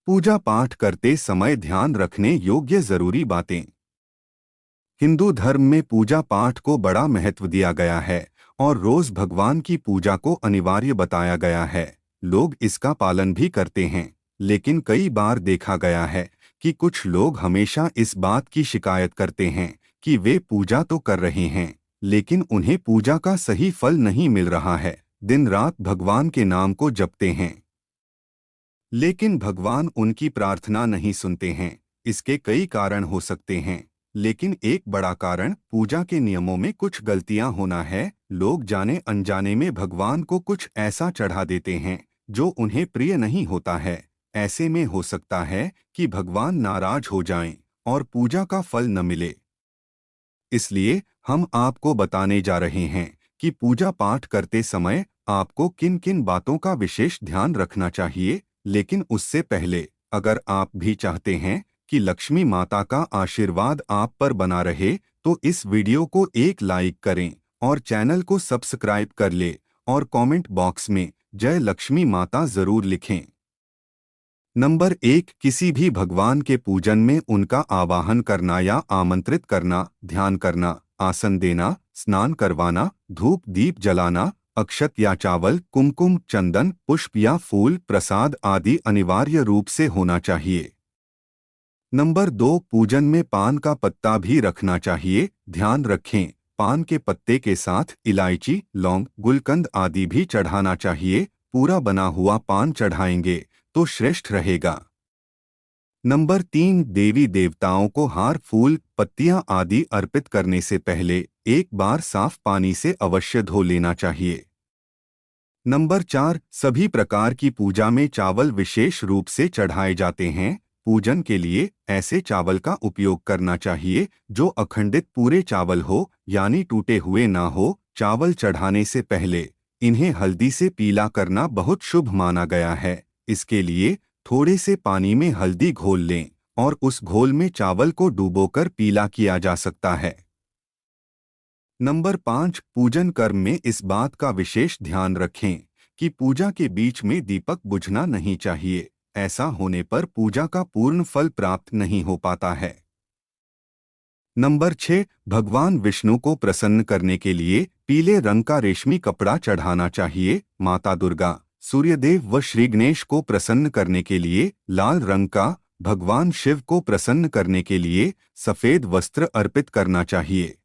पूजा पाठ करते समय ध्यान रखने योग्य जरूरी बातें। हिंदू धर्म में पूजा पाठ को बड़ा महत्व दिया गया है और रोज भगवान की पूजा को अनिवार्य बताया गया है। लोग इसका पालन भी करते हैं, लेकिन कई बार देखा गया है कि कुछ लोग हमेशा इस बात की शिकायत करते हैं कि वे पूजा तो कर रहे हैं, लेकिन उन्हें पूजा का सही फल नहीं मिल रहा है। दिन रात भगवान के नाम को जपते हैं, लेकिन भगवान उनकी प्रार्थना नहीं सुनते हैं। इसके कई कारण हो सकते हैं, लेकिन एक बड़ा कारण पूजा के नियमों में कुछ गलतियां होना है। लोग जाने अनजाने में भगवान को कुछ ऐसा चढ़ा देते हैं जो उन्हें प्रिय नहीं होता है। ऐसे में हो सकता है कि भगवान नाराज हो जाएं और पूजा का फल न मिले। इसलिए हम आपको बताने जा रहे हैं कि पूजा पाठ करते समय आपको किन किन बातों का विशेष ध्यान रखना चाहिए। लेकिन उससे पहले, अगर आप भी चाहते हैं कि लक्ष्मी माता का आशीर्वाद आप पर बना रहे, तो इस वीडियो को एक लाइक करें और चैनल को सब्सक्राइब कर ले और कमेंट बॉक्स में जय लक्ष्मी माता जरूर लिखें। नंबर 1, किसी भी भगवान के पूजन में उनका आवाहन करना या आमंत्रित करना, ध्यान करना, आसन देना, स्नान करवाना, धूप दीप जलाना, अक्षत या चावल, कुमकुम, चंदन, पुष्प या फूल, प्रसाद आदि अनिवार्य रूप से होना चाहिए। नंबर 2, पूजन में पान का पत्ता भी रखना चाहिए। ध्यान रखें, पान के पत्ते के साथ इलायची, लौंग, गुलकंद आदि भी चढ़ाना चाहिए। पूरा बना हुआ पान चढ़ाएंगे तो श्रेष्ठ रहेगा। नंबर 3, देवी देवताओं को हार, फूल, पत्तियां आदि अर्पित करने से पहले एक बार साफ पानी से अवश्य धो लेना चाहिए। नंबर 4, सभी प्रकार की पूजा में चावल विशेष रूप से चढ़ाए जाते हैं। पूजन के लिए ऐसे चावल का उपयोग करना चाहिए जो अखंडित पूरे चावल हो, यानी टूटे हुए ना हो। चावल चढ़ाने से पहले इन्हें हल्दी से पीला करना बहुत शुभ माना गया है। इसके लिए थोड़े से पानी में हल्दी घोल लें और उस घोल में चावल को डुबोकर पीला किया जा सकता है। नंबर 5, पूजन कर्म में इस बात का विशेष ध्यान रखें कि पूजा के बीच में दीपक बुझना नहीं चाहिए। ऐसा होने पर पूजा का पूर्ण फल प्राप्त नहीं हो पाता है। नंबर 6, भगवान विष्णु को प्रसन्न करने के लिए पीले रंग का रेशमी कपड़ा चढ़ाना चाहिए। माता दुर्गा, सूर्यदेव व श्री गणेश को प्रसन्न करने के लिए लाल रंग का, भगवान शिव को प्रसन्न करने के लिए सफेद वस्त्र अर्पित करना चाहिए।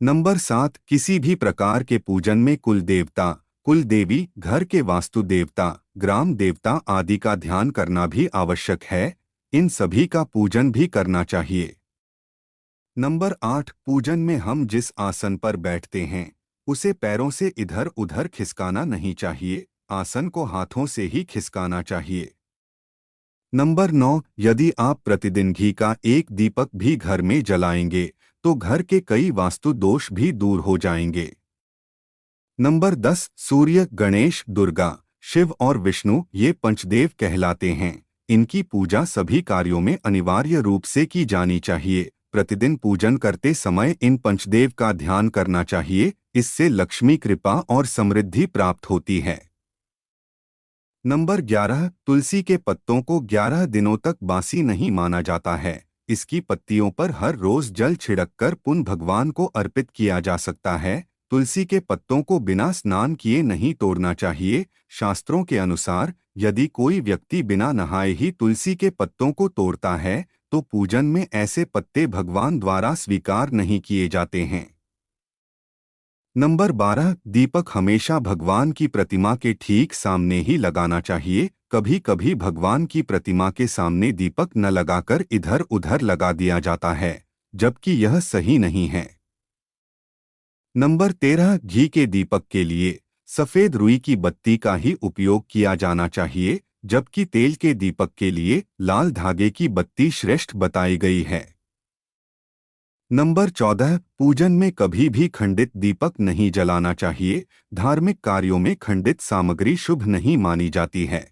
नंबर 7, किसी भी प्रकार के पूजन में कुल देवता, कुल देवी, घर के वास्तु देवता, ग्राम देवता आदि का ध्यान करना भी आवश्यक है। इन सभी का पूजन भी करना चाहिए। नंबर 8, पूजन में हम जिस आसन पर बैठते हैं उसे पैरों से इधर उधर खिसकाना नहीं चाहिए। आसन को हाथों से ही खिसकाना चाहिए। नंबर 9, यदि आप प्रतिदिन घी का एक दीपक भी घर में जलाएंगे तो घर के कई वास्तु दोष भी दूर हो जाएंगे। नंबर 10, सूर्य, गणेश, दुर्गा, शिव और विष्णु ये पंचदेव कहलाते हैं। इनकी पूजा सभी कार्यों में अनिवार्य रूप से की जानी चाहिए। प्रतिदिन पूजन करते समय इन पंचदेव का ध्यान करना चाहिए। इससे लक्ष्मी कृपा और समृद्धि प्राप्त होती है। नंबर 11, तुलसी के पत्तों को 11 दिनों तक बासी नहीं माना जाता है। इसकी पत्तियों पर हर रोज जल छिड़ककर पुण्य भगवान को अर्पित किया जा सकता है। तुलसी के पत्तों को बिना स्नान किए नहीं तोड़ना चाहिए। शास्त्रों के अनुसार यदि कोई व्यक्ति बिना नहाए ही तुलसी के पत्तों को तोड़ता है तो पूजन में ऐसे पत्ते भगवान द्वारा स्वीकार नहीं किए जाते हैं। नंबर 12, दीपक हमेशा भगवान की प्रतिमा के ठीक सामने ही लगाना चाहिए। कभी कभी भगवान की प्रतिमा के सामने दीपक न लगाकर इधर उधर लगा दिया जाता है, जबकि यह सही नहीं है। नंबर 13, घी के दीपक के लिए सफेद रुई की बत्ती का ही उपयोग किया जाना चाहिए, जबकि तेल के दीपक के लिए लाल धागे की बत्ती श्रेष्ठ बताई गई है। नंबर 14, पूजन में कभी भी खंडित दीपक नहीं जलाना चाहिए। धार्मिक कार्यों में खंडित सामग्री शुभ नहीं मानी जाती है।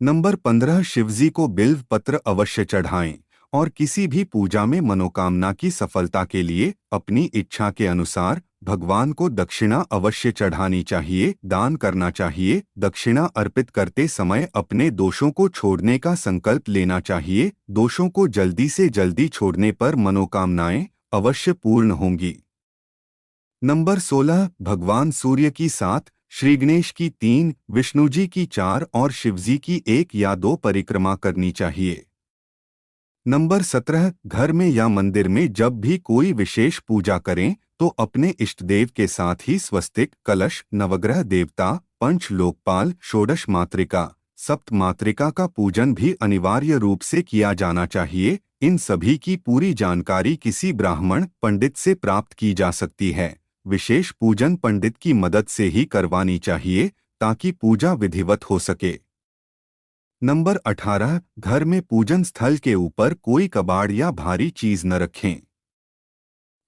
नंबर 15, शिवजी को बिल्व पत्र अवश्य चढ़ाएं और किसी भी पूजा में मनोकामना की सफलता के लिए अपनी इच्छा के अनुसार भगवान को दक्षिणा अवश्य चढ़ानी चाहिए, दान करना चाहिए। दक्षिणा अर्पित करते समय अपने दोषों को छोड़ने का संकल्प लेना चाहिए। दोषों को जल्दी से जल्दी छोड़ने पर मनोकामनाएं अवश्य पूर्ण होंगी। नंबर 16, भगवान सूर्य की 7, श्री गणेश की 3, विष्णु जी की 4 और शिव जी की 1 या 2 परिक्रमा करनी चाहिए। नंबर 17, घर में या मंदिर में जब भी कोई विशेष पूजा करें तो अपने इष्टदेव के साथ ही स्वस्तिक, कलश, नवग्रह देवता, पंच लोकपाल, षोडश मातृका, सप्त मातृका का पूजन भी अनिवार्य रूप से किया जाना चाहिए। इन सभी की पूरी जानकारी किसी ब्राह्मण पंडित से प्राप्त की जा सकती है। विशेष पूजन पंडित की मदद से ही करवानी चाहिए ताकि पूजा विधिवत हो सके। नंबर 18, घर में पूजन स्थल के ऊपर कोई कबाड़ या भारी चीज न रखें।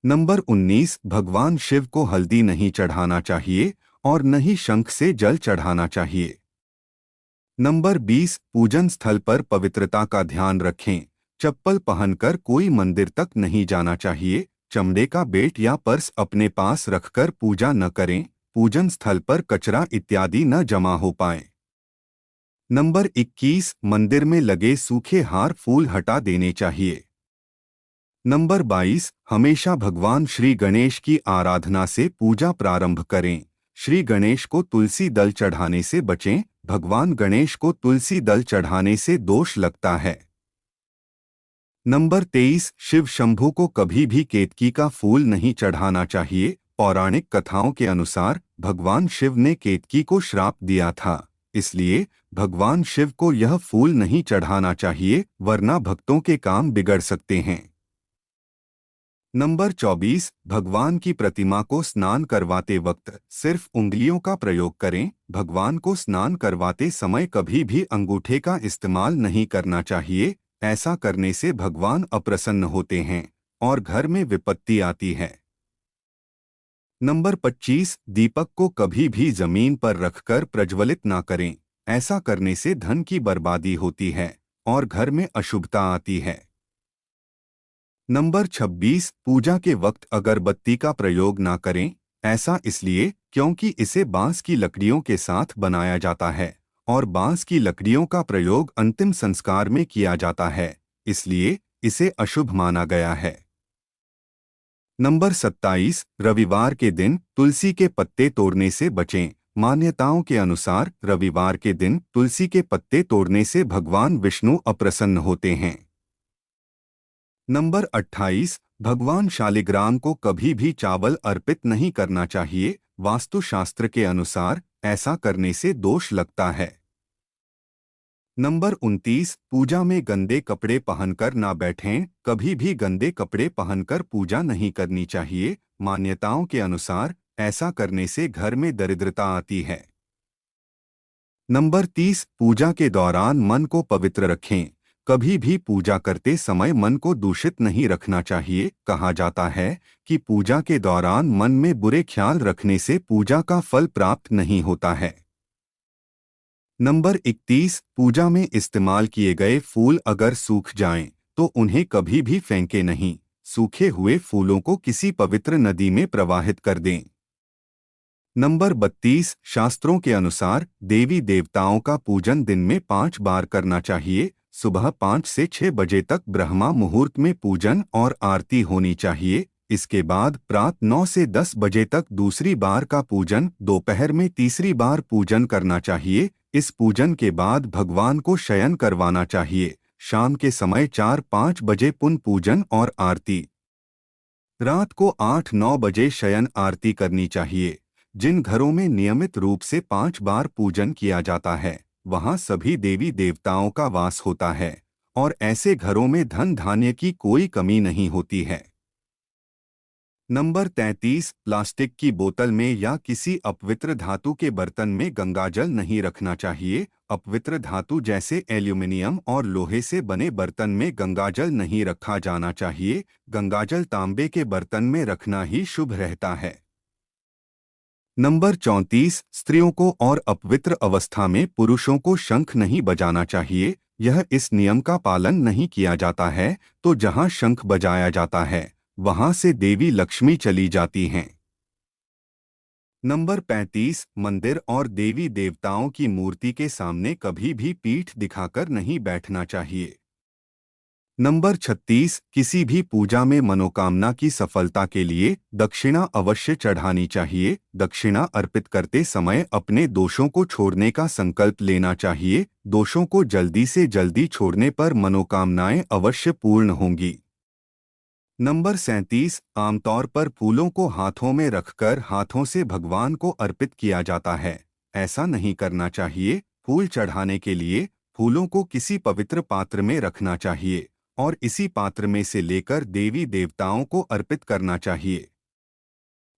नंबर 19, भगवान शिव को हल्दी नहीं चढ़ाना चाहिए और न ही शंख से जल चढ़ाना चाहिए। नंबर 20, पूजन स्थल पर पवित्रता का ध्यान रखें। चप्पल पहनकर कोई मंदिर तक नहीं जाना चाहिए। चमड़े का बेट या पर्स अपने पास रखकर पूजा न करें। पूजन स्थल पर कचरा इत्यादि न जमा हो पाए। नंबर 21, मंदिर में लगे सूखे हार फूल हटा देने चाहिए। नंबर 22, हमेशा भगवान श्री गणेश की आराधना से पूजा प्रारंभ करें। श्री गणेश को तुलसी दल चढ़ाने से बचें। भगवान गणेश को तुलसी दल चढ़ाने से दोष लगता है। नंबर 23, शिव शंभू को कभी भी केतकी का फूल नहीं चढ़ाना चाहिए। पौराणिक कथाओं के अनुसार भगवान शिव ने केतकी को श्राप दिया था, इसलिए भगवान शिव को यह फूल नहीं चढ़ाना चाहिए, वरना भक्तों के काम बिगड़ सकते हैं। नंबर 24, भगवान की प्रतिमा को स्नान करवाते वक्त सिर्फ उंगलियों का प्रयोग करें। भगवान को स्नान करवाते समय कभी भी अंगूठे का इस्तेमाल नहीं करना चाहिए। ऐसा करने से भगवान अप्रसन्न होते हैं और घर में विपत्ति आती है। नंबर 25, दीपक को कभी भी जमीन पर रखकर प्रज्वलित ना करें। ऐसा करने से धन की बर्बादी होती है और घर में अशुभता आती है। नंबर 26, पूजा के वक्त अगरबत्ती का प्रयोग ना करें। ऐसा इसलिए क्योंकि इसे बांस की लकड़ियों के साथ बनाया जाता है और बांस की लकड़ियों का प्रयोग अंतिम संस्कार में किया जाता है, इसलिए इसे अशुभ माना गया है। नंबर 27, रविवार के दिन तुलसी के पत्ते तोड़ने से बचें। मान्यताओं के अनुसार रविवार के दिन तुलसी के पत्ते तोड़ने से भगवान विष्णु अप्रसन्न होते हैं। नंबर 28, भगवान शालिग्राम को कभी भी चावल अर्पित नहीं करना चाहिए। वास्तुशास्त्र के अनुसार ऐसा करने से दोष लगता है। नंबर 29, पूजा में गंदे कपड़े पहनकर ना बैठें। कभी भी गंदे कपड़े पहनकर पूजा नहीं करनी चाहिए। मान्यताओं के अनुसार ऐसा करने से घर में दरिद्रता आती है। नंबर 30, पूजा के दौरान मन को पवित्र रखें। कभी भी पूजा करते समय मन को दूषित नहीं रखना चाहिए। कहा जाता है कि पूजा के दौरान मन में बुरे ख्याल रखने से पूजा का फल प्राप्त नहीं होता है। नंबर 31, पूजा में इस्तेमाल किए गए फूल अगर सूख जाएं, तो उन्हें कभी भी फेंके नहीं। सूखे हुए फूलों को किसी पवित्र नदी में प्रवाहित कर दें। नंबर 32, शास्त्रों के अनुसार देवी देवताओं का पूजन दिन में 5 बार करना चाहिए। सुबह 5 से 6 बजे तक ब्रह्मा मुहूर्त में पूजन और आरती होनी चाहिए। इसके बाद प्रात 9 से 10 बजे तक दूसरी बार का पूजन, दोपहर में तीसरी बार पूजन करना चाहिए। इस पूजन के बाद भगवान को शयन करवाना चाहिए। शाम के समय 4-5 बजे पुन पूजन और आरती। रात को 8-9 बजे शयन आरती करनी चाहिए। जिन घरों में नियमित रूप से 5 बार पूजन किया जाता है, वहां सभी देवी देवताओं का वास होता है और ऐसे घरों में धन धान्य की कोई कमी नहीं होती है। नंबर 33, प्लास्टिक की बोतल में या किसी अपवित्र धातु के बर्तन में गंगाजल नहीं रखना चाहिए। अपवित्र धातु जैसे एल्यूमिनियम और लोहे से बने बर्तन में गंगाजल नहीं रखा जाना चाहिए। गंगाजल तांबे के बर्तन में रखना ही शुभ रहता है। नंबर 34, स्त्रियों को और अपवित्र अवस्था में पुरुषों को शंख नहीं बजाना चाहिए। यह इस नियम का पालन नहीं किया जाता है तो जहां शंख बजाया जाता है वहां से देवी लक्ष्मी चली जाती हैं। नंबर 35, मंदिर और देवी देवताओं की मूर्ति के सामने कभी भी पीठ दिखाकर नहीं बैठना चाहिए। नंबर 36, किसी भी पूजा में मनोकामना की सफलता के लिए दक्षिणा अवश्य चढ़ानी चाहिए। दक्षिणा अर्पित करते समय अपने दोषों को छोड़ने का संकल्प लेना चाहिए। दोषों को जल्दी से जल्दी छोड़ने पर मनोकामनाएं अवश्य पूर्ण होंगी। नंबर 37, आमतौर पर फूलों को हाथों में रखकर हाथों से भगवान को अर्पित किया जाता है। ऐसा नहीं करना चाहिए। फूल चढ़ाने के लिए फूलों को किसी पवित्र पात्र में रखना चाहिए और इसी पात्र में से लेकर देवी देवताओं को अर्पित करना चाहिए।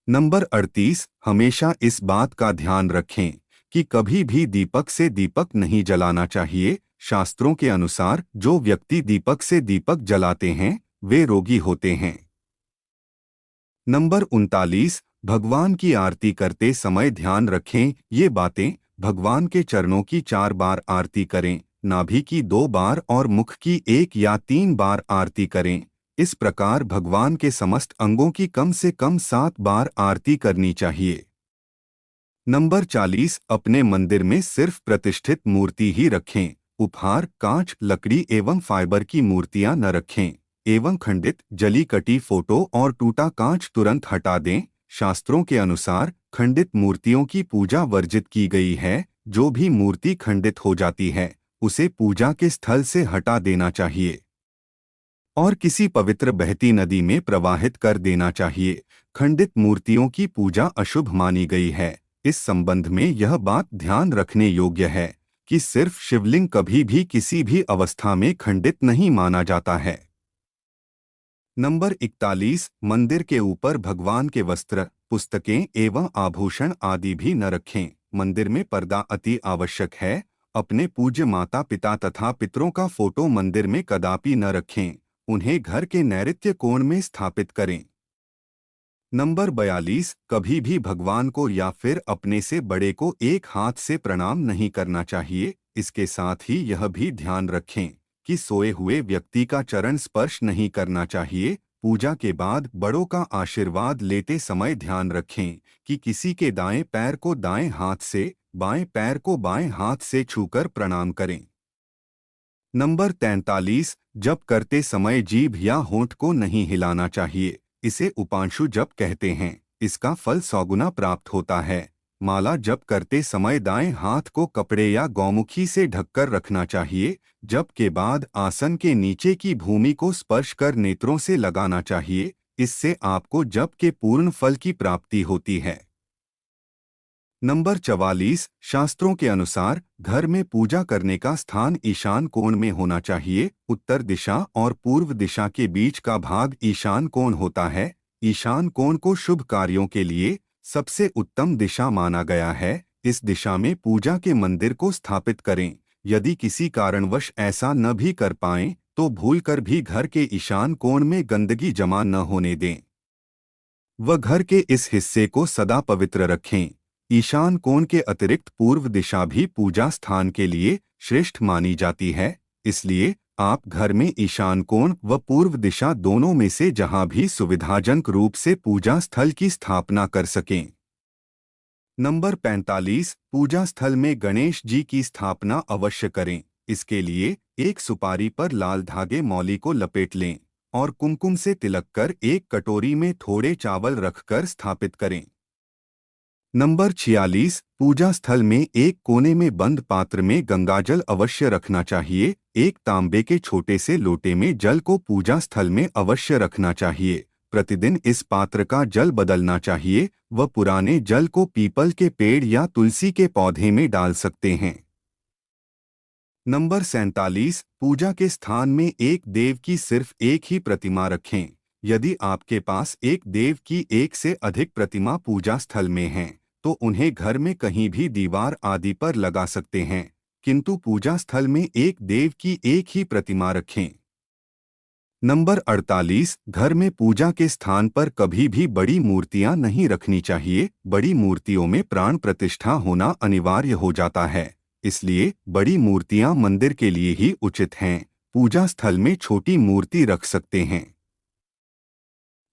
नंबर 38, हमेशा इस बात का ध्यान रखें कि कभी भी दीपक से दीपक नहीं जलाना चाहिए। शास्त्रों के अनुसार जो व्यक्ति दीपक से दीपक जलाते हैं वे रोगी होते हैं। नंबर 39, भगवान की आरती करते समय ध्यान रखें ये बातें। भगवान के चरणों की 4 बार आरती करें, नाभि की 2 बार और मुख की 1 या 3 बार आरती करें। इस प्रकार भगवान के समस्त अंगों की कम से कम 7 बार आरती करनी चाहिए। नंबर 40, अपने मंदिर में सिर्फ प्रतिष्ठित मूर्ति ही रखें। उपहार, कांच, लकड़ी एवं फाइबर की मूर्तियां न रखें एवं खंडित, जली कटी फोटो और टूटा कांच तुरंत हटा दें। शास्त्रों के अनुसार खंडित मूर्तियों की पूजा वर्जित की गई है। जो भी मूर्ति खंडित हो जाती है उसे पूजा के स्थल से हटा देना चाहिए और किसी पवित्र बहती नदी में प्रवाहित कर देना चाहिए। खंडित मूर्तियों की पूजा अशुभ मानी गई है। इस संबंध में यह बात ध्यान रखने योग्य है कि सिर्फ शिवलिंग कभी भी किसी भी अवस्था में खंडित नहीं माना जाता है। नंबर 41, मंदिर के ऊपर भगवान के वस्त्र, पुस्तकें एवं आभूषण आदि भी न रखें। मंदिर में पर्दा अति आवश्यक है। अपने पूज्य माता पिता तथा पितरों का फोटो मंदिर में कदापि न रखें। उन्हें घर के नैऋत्य कोण में स्थापित करें। नंबर 42, कभी भी भगवान को या फिर अपने से बड़े को एक हाथ से प्रणाम नहीं करना चाहिए। इसके साथ ही यह भी ध्यान रखें कि सोए हुए व्यक्ति का चरण स्पर्श नहीं करना चाहिए। पूजा के बाद बड़ों का आशीर्वाद लेते समय ध्यान रखें कि किसी के दाएं पैर को दाएं हाथ से, बाएं पैर को बाएं हाथ से छूकर प्रणाम करें। नंबर 43, जप करते समय जीभ या होंठ को नहीं हिलाना चाहिए। इसे उपांशु जप कहते हैं। इसका फल 100 गुना प्राप्त होता है। माला जप करते समय दाएं हाथ को कपड़े या गौमुखी से ढककर रखना चाहिए। जप के बाद आसन के नीचे की भूमि को स्पर्श कर नेत्रों से लगाना चाहिए। इससे आपको जप के पूर्ण फल की प्राप्ति होती है। नंबर 44, शास्त्रों के अनुसार घर में पूजा करने का स्थान ईशान कोण में होना चाहिए। उत्तर दिशा और पूर्व दिशा के बीच का भाग ईशान कोण होता है। ईशान कोण को शुभ कार्यों के लिए सबसे उत्तम दिशा माना गया है। इस दिशा में पूजा के मंदिर को स्थापित करें। यदि किसी कारणवश ऐसा न भी कर पाएं तो भूलकर भी घर के ईशान कोण में गंदगी जमा न होने दें। वह घर के इस हिस्से को सदा पवित्र रखें। ईशान कोण के अतिरिक्त पूर्व दिशा भी पूजा स्थान के लिए श्रेष्ठ मानी जाती है। इसलिए आप घर में ईशान कोण व पूर्व दिशा दोनों में से जहां भी सुविधाजनक रूप से पूजा स्थल की स्थापना कर सकें। नंबर 45, पूजा स्थल में गणेश जी की स्थापना अवश्य करें। इसके लिए एक सुपारी पर लाल धागे मौली को लपेट लें और कुमकुम से तिलक कर एक कटोरी में थोड़े चावल रखकर स्थापित करें। नंबर 46, पूजा स्थल में एक कोने में बंद पात्र में गंगाजल अवश्य रखना चाहिए। एक तांबे के छोटे से लोटे में जल को पूजा स्थल में अवश्य रखना चाहिए। प्रतिदिन इस पात्र का जल बदलना चाहिए। वह पुराने जल को पीपल के पेड़ या तुलसी के पौधे में डाल सकते हैं। नंबर 47, पूजा के स्थान में एक देव की सिर्फ एक ही प्रतिमा रखें। यदि आपके पास एक देव की एक से अधिक प्रतिमा पूजा स्थल में हैं, तो उन्हें घर में कहीं भी दीवार आदि पर लगा सकते हैं, किंतु पूजा स्थल में एक देव की एक ही प्रतिमा रखें। नंबर 48, घर में पूजा के स्थान पर कभी भी बड़ी मूर्तियां नहीं रखनी चाहिए। बड़ी मूर्तियों में प्राण प्रतिष्ठा होना अनिवार्य हो जाता है। इसलिए बड़ी मूर्तियां मंदिर के लिए ही उचित हैं। पूजा स्थल में छोटी मूर्ति रख सकते हैं।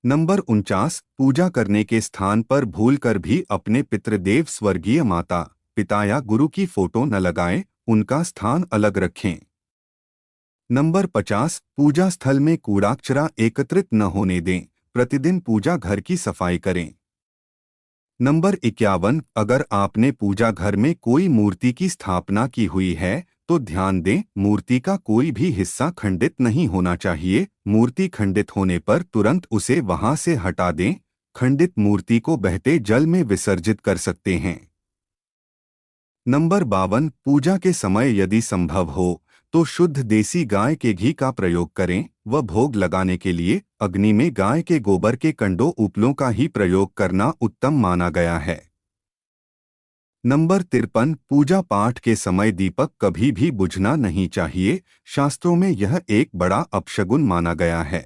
नंबर 49, पूजा करने के स्थान पर भूलकर भी अपने पितृदेव स्वर्गीय माता, पिता या गुरु की फोटो न लगाएं, उनका स्थान अलग रखें। नंबर 50, पूजा स्थल में कूड़ा कचरा एकत्रित न होने दें, प्रतिदिन पूजा घर की सफाई करें। नंबर 51, अगर आपने पूजा घर में कोई मूर्ति की स्थापना की हुई है तो ध्यान दें, मूर्ति का कोई भी हिस्सा खंडित नहीं होना चाहिए। मूर्ति खंडित होने पर तुरंत उसे वहां से हटा दें। खंडित मूर्ति को बहते जल में विसर्जित कर सकते हैं। नंबर 52, पूजा के समय यदि संभव हो तो शुद्ध देसी गाय के घी का प्रयोग करें व भोग लगाने के लिए अग्नि में गाय के गोबर के कंडों उपलों का ही प्रयोग करना उत्तम माना गया है। नंबर 53, पूजा पाठ के समय दीपक कभी भी बुझना नहीं चाहिए। शास्त्रों में यह एक बड़ा अपशगुन माना गया है।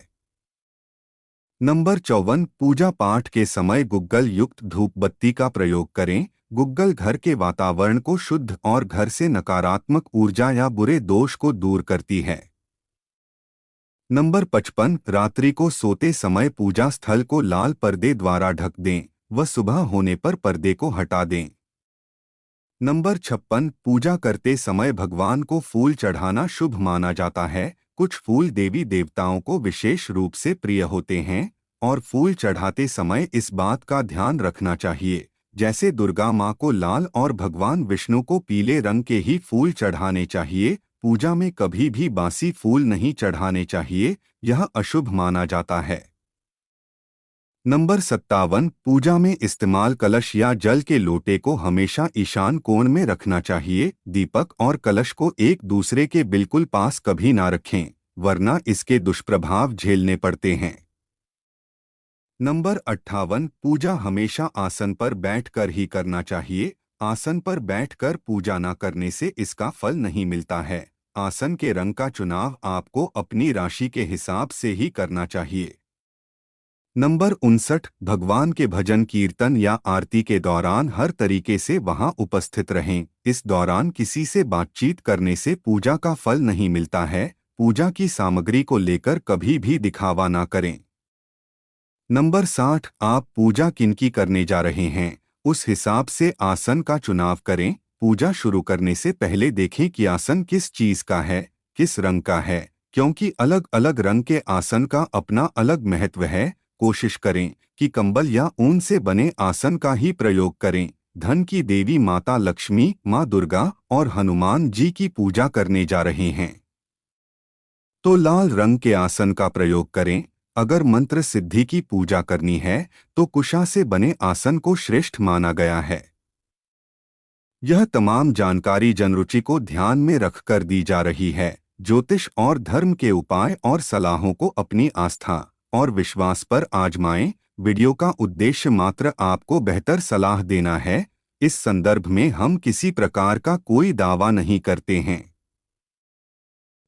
नंबर 54, पूजा पाठ के समय गुग्गल युक्त धूप बत्ती का प्रयोग करें। गुग्गल घर के वातावरण को शुद्ध और घर से नकारात्मक ऊर्जा या बुरे दोष को दूर करती है। नंबर 55, रात्रि को सोते समय पूजा स्थल को लाल पर्दे द्वारा ढक दें व सुबह होने पर पर्दे को हटा दें। नंबर 56, पूजा करते समय भगवान को फूल चढ़ाना शुभ माना जाता है। कुछ फूल देवी देवताओं को विशेष रूप से प्रिय होते हैं और फूल चढ़ाते समय इस बात का ध्यान रखना चाहिए, जैसे दुर्गा माँ को लाल और भगवान विष्णु को पीले रंग के ही फूल चढ़ाने चाहिए। पूजा में कभी भी बासी फूल नहीं चढ़ाने चाहिए, यह अशुभ माना जाता है। नंबर 57, पूजा में इस्तेमाल कलश या जल के लोटे को हमेशा ईशान कोण में रखना चाहिए। दीपक और कलश को एक दूसरे के बिल्कुल पास कभी ना रखें, वरना इसके दुष्प्रभाव झेलने पड़ते हैं। नंबर 58, पूजा हमेशा आसन पर बैठकर ही करना चाहिए। आसन पर बैठकर पूजा न करने से इसका फल नहीं मिलता है। आसन के रंग का चुनाव आपको अपनी राशि के हिसाब से ही करना चाहिए। नंबर 59, भगवान के भजन कीर्तन या आरती के दौरान हर तरीके से वहां उपस्थित रहें। इस दौरान किसी से बातचीत करने से पूजा का फल नहीं मिलता है। पूजा की सामग्री को लेकर कभी भी दिखावा ना करें। नंबर 60, आप पूजा किनकी करने जा रहे हैं, उस हिसाब से आसन का चुनाव करें। पूजा शुरू करने से पहले देखें कि आसन किस चीज का है, किस रंग का है, क्योंकि अलग अलग रंग के आसन का अपना अलग महत्व है। कोशिश करें कि कंबल या ऊन से बने आसन का ही प्रयोग करें। धन की देवी माता लक्ष्मी, माँ दुर्गा और हनुमान जी की पूजा करने जा रहे हैं तो लाल रंग के आसन का प्रयोग करें। अगर मंत्र सिद्धि की पूजा करनी है तो कुशा से बने आसन को श्रेष्ठ माना गया है। यह तमाम जानकारी जनरुचि को ध्यान में रखकर दी जा रही है। ज्योतिष और धर्म के उपाय और सलाहों को अपनी आस्था और विश्वास पर आजमाएं। वीडियो का उद्देश्य मात्र आपको बेहतर सलाह देना है। इस संदर्भ में हम किसी प्रकार का कोई दावा नहीं करते हैं।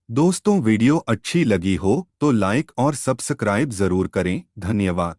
दोस्तों, वीडियो अच्छी लगी हो तो लाइक और सब्सक्राइब जरूर करें। धन्यवाद।